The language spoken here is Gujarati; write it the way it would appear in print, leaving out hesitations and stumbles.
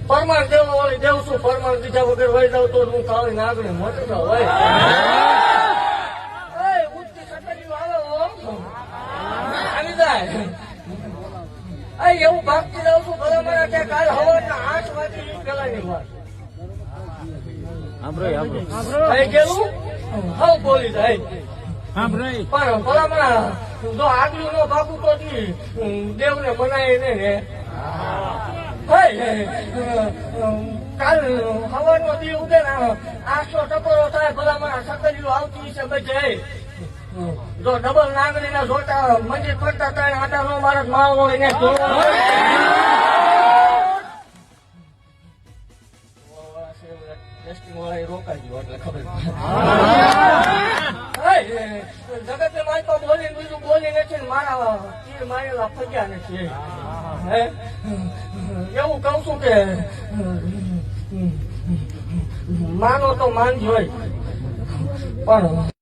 પરમાર દેવા વાળી દેવ છું, પરમાર દીધા વગર વહી જાવ તો હું કાળી નાગણી મોટો હોય. ઉઠતી સટલીઓ આવે આવી જાય. એવું ભાગતી જાઉં છું બરાબર કે કાલ હવાના 8 વાગે પેલાની વાત ગયેલું હા બોલી જાય. પણ ભલામણા જો આગલું નો ભાગું તો દેવ ને બનાવી ને કાલ હવાનો દી ઉગે ને 800 ટકોરો થાય ભલામણા સકલીઓ આવતી છે બજાય. જો ડબલ નાગરી ના જોતા મંદિર ફરતા ત્રણ આટા નો મારા માળ હોય ને રોકાઈ ગયો એટલે ખબર જગત ને મારી તો બોલી બીજું બોલી નથી ને મારા તીર મારેલા ફગ્યા નથી. એવું કઉ છું કે માનો તો માનજો પણ